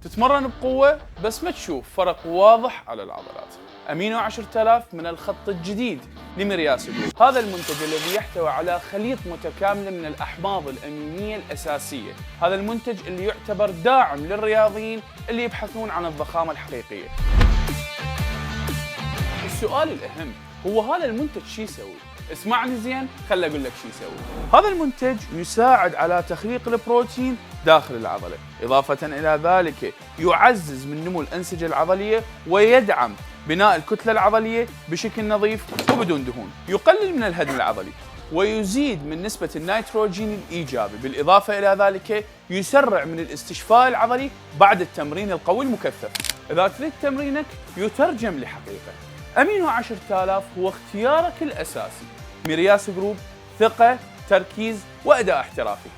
تتمرن بقوة بس ما تشوف فرق واضح على العضلات. أمينو 10000 من الخط الجديد لمرياس جروب. هذا المنتج الذي يحتوي على خليط متكامل من الأحماض الأمينية الأساسية. هذا المنتج اللي يعتبر داعم للرياضيين اللي يبحثون عن الضخامة الحقيقية. السؤال الأهم هو هذا المنتج شو يسوي؟ اسمعني زين، خل أقول لك شو يسوي. هذا المنتج يساعد على تخليق البروتين داخل العضلة، إضافة إلى ذلك يعزز من نمو الأنسجة العضلية ويدعم بناء الكتلة العضلية بشكل نظيف وبدون دهون، يقلل من الهدم العضلي ويزيد من نسبة النيتروجين الإيجابي، بالإضافة إلى ذلك يسرع من الاستشفاء العضلي بعد التمرين القوي المكثف. إذا تريد تمرينك يترجم لحقيقة، أمينو 10000 هو اختيارك الأساسي. مرياس جروب، ثقة، تركيز وأداء احترافي.